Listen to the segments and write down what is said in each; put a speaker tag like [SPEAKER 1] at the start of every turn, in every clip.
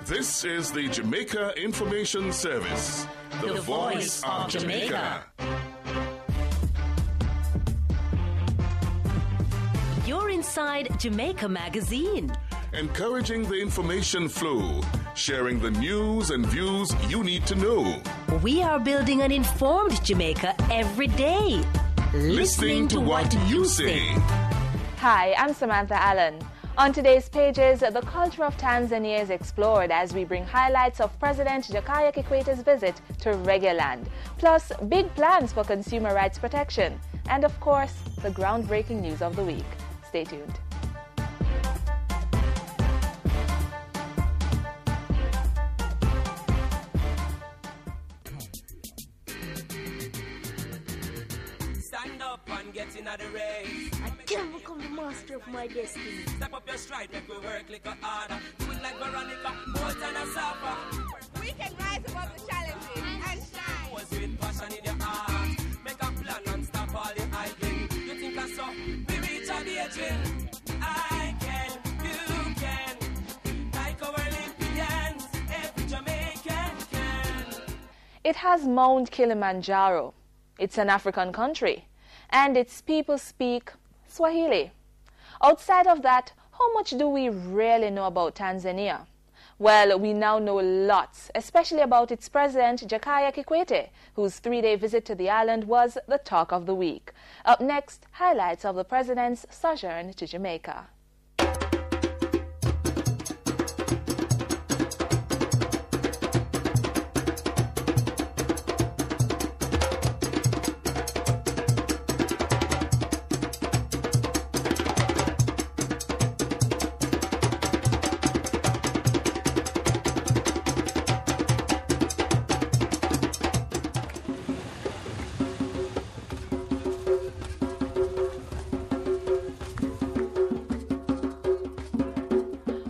[SPEAKER 1] This is the Jamaica Information Service, the voice of Jamaica.
[SPEAKER 2] You're inside Jamaica Magazine.
[SPEAKER 1] Encouraging the information flow, sharing the news and views you need to know.
[SPEAKER 2] We are building an informed Jamaica every day. Listening to what you say.
[SPEAKER 3] Hi, I'm Samantha Allen. On today's pages, the culture of Tanzania is explored as we bring highlights of President Jakaya Kikwete's visit to Reggae Land, plus big plans for consumer rights protection, and of course, the groundbreaking news of the week. Stay tuned.
[SPEAKER 4] Stand up and get in the race.
[SPEAKER 5] I can become the master of my destiny.
[SPEAKER 4] Step up your stride, make we work like a harder. Do it like Veronica, more than a supper.
[SPEAKER 6] We can rise above the challenges and shine.
[SPEAKER 4] Was with passion in your heart. Make a plan and stop all the idling. You think I saw? We reach our aging. I can, you can. Like our Olympians, every Jamaican can.
[SPEAKER 3] It has Mount Kilimanjaro. It's an African country, and its people speak Swahili. Outside of that, how much do we really know about Tanzania? Well, we now know lots, especially about its president, Jakaya Kikwete, whose 3-day visit to the island was the talk of the week. Up next, highlights of the president's sojourn to Jamaica.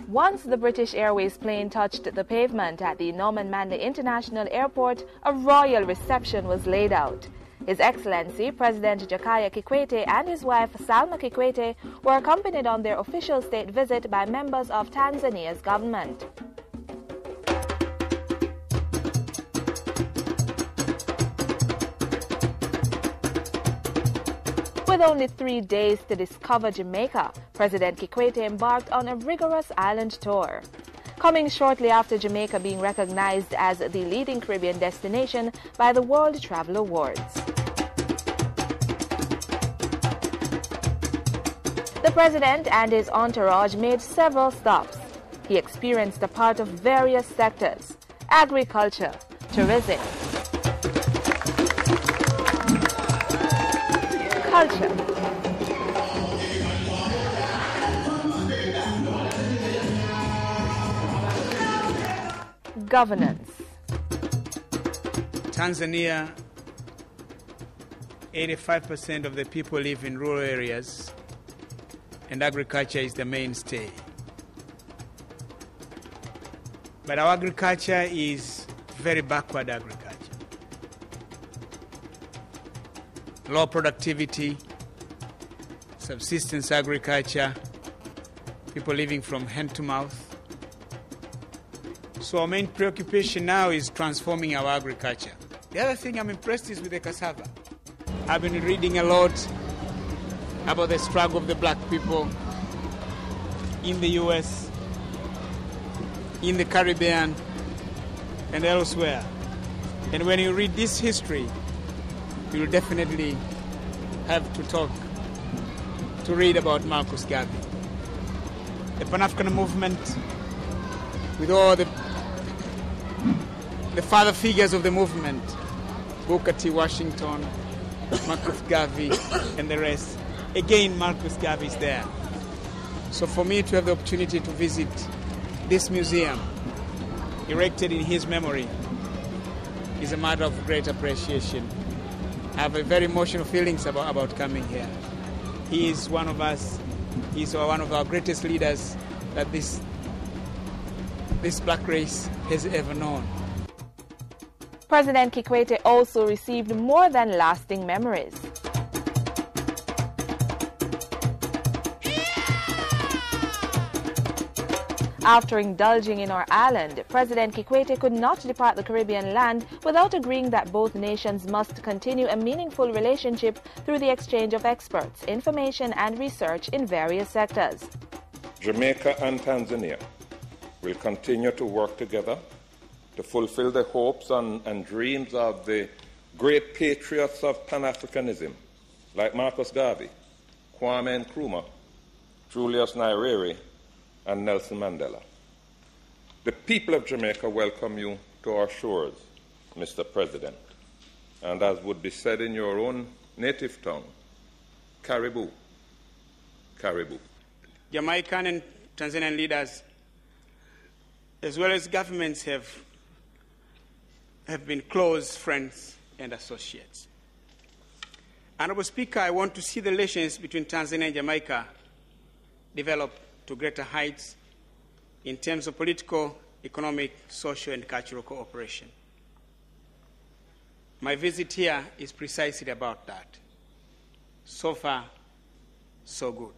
[SPEAKER 3] Once the British Airways plane touched the pavement at the Norman Manley International Airport, a royal reception was laid out. His Excellency, President Jakaya Kikwete and his wife Salma Kikwete were accompanied on their official state visit by members of Tanzania's government. With only 3 days to discover Jamaica, President Kikwete embarked on a rigorous island tour. Coming shortly after Jamaica being recognized as the leading Caribbean destination by the World Travel Awards. The president and his entourage made several stops. He experienced a part of various sectors: agriculture, tourism, culture, governance.
[SPEAKER 7] Tanzania, 85% of the people live in rural areas, and agriculture is the mainstay. But our agriculture is very backward agriculture. Low productivity, subsistence agriculture, people living from hand to mouth. So our main preoccupation now is transforming our agriculture. The other thing I'm impressed is with the cassava. I've been reading a lot about the struggle of the black people in the US, in the Caribbean, and elsewhere. And when you read this history, you'll definitely have to read about Marcus Garvey. The Pan-African movement, with all the father figures of the movement, Booker T. Washington, Marcus Garvey, and the rest. Again, Marcus Garvey is there. So for me to have the opportunity to visit this museum, erected in his memory, is a matter of great appreciation. I have very emotional feelings about coming here. He is one of us. He's one of our greatest leaders that this black race has ever known.
[SPEAKER 3] President Kikwete also received more than lasting memories. After indulging in our island, President Kikwete could not depart the Caribbean land without agreeing that both nations must continue a meaningful relationship through the exchange of experts, information and research in various sectors.
[SPEAKER 8] Jamaica and Tanzania will continue to work together to fulfill the hopes and dreams of the great patriots of Pan-Africanism, like Marcus Garvey, Kwame Nkrumah, Julius Nyerere, and Nelson Mandela. The people of Jamaica welcome you to our shores, Mr. President. And as would be said in your own native tongue, caribou, caribou.
[SPEAKER 7] Jamaican and Tanzanian leaders, as well as governments, have been close friends and associates. Honorable Speaker, I want to see the relations between Tanzania and Jamaica develop to greater heights in terms of political, economic, social, and cultural cooperation. My visit here is precisely about that. So far, so good.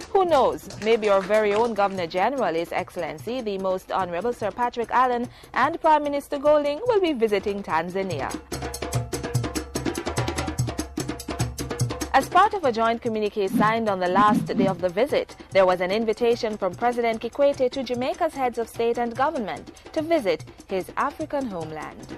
[SPEAKER 3] Who knows, maybe our very own Governor General, His Excellency, the Most Honorable Sir Patrick Allen, and Prime Minister Goling will be visiting Tanzania. As part of a joint communique signed on the last day of the visit, there was an invitation from President Kikwete to Jamaica's heads of state and government to visit his African homeland.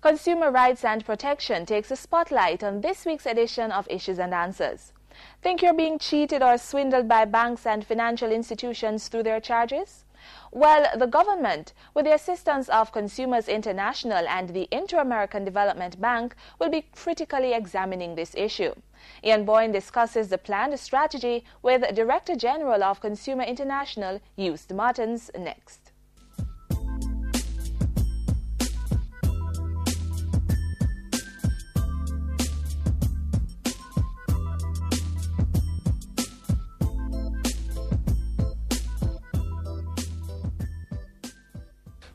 [SPEAKER 3] Consumer rights and protection takes a spotlight on this week's edition of Issues and Answers. Think you're being cheated or swindled by banks and financial institutions through their charges? Well, the government, with the assistance of Consumers International and the Inter-American Development Bank, will be critically examining this issue. Ian Boyne discusses the planned strategy with Director General of Consumer International, Eustace Martins, next.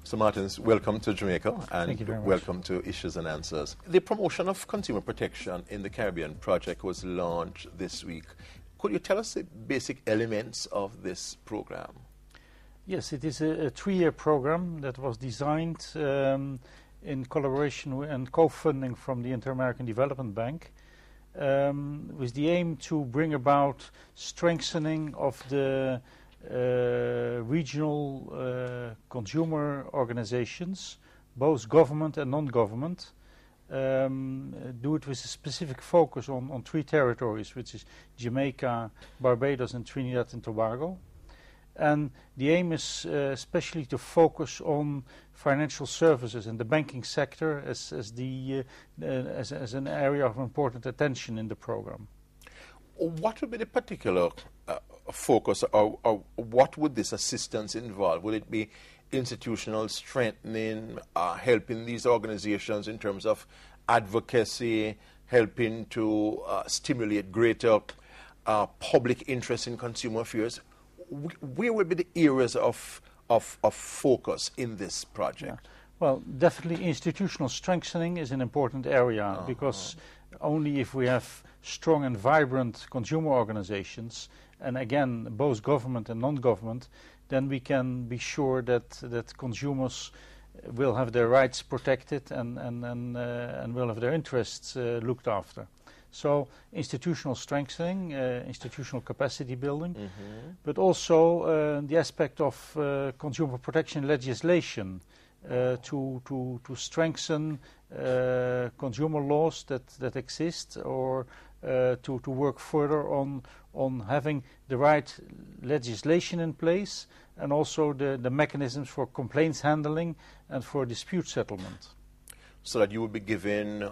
[SPEAKER 9] Mr. Martins, welcome to Jamaica and
[SPEAKER 10] Thank you very much.
[SPEAKER 9] Welcome to Issues and Answers. The promotion of consumer protection in the Caribbean project was launched this week. Could you tell us the basic elements of this program?
[SPEAKER 10] Yes, it is a 3-year program that was designed in collaboration and co-funding from the Inter-American Development Bank with the aim to bring about strengthening of the regional consumer organizations, both government and non-government, do it with a specific focus on 3 territories, which is Jamaica, Barbados and Trinidad and Tobago. And the aim is especially to focus on financial services and the banking sector as an area of important attention in the program.
[SPEAKER 9] What would be the particular focus, or what would this assistance involve? Would it be institutional strengthening, helping these organizations in terms of advocacy, helping to stimulate greater public interest in consumer affairs? Where would be the areas of focus in this project?
[SPEAKER 10] Yeah. Well, definitely institutional strengthening is an important area, because only if we have strong and vibrant consumer organizations, and again both government and non-government, then we can be sure that consumers will have their rights protected and will have their interests looked after. So institutional strengthening, institutional capacity building, but also the aspect of consumer protection legislation to strengthen consumer laws that exist, or to work further on having the right legislation in place, and also the mechanisms for complaints handling and for dispute settlement.
[SPEAKER 9] So that you will be given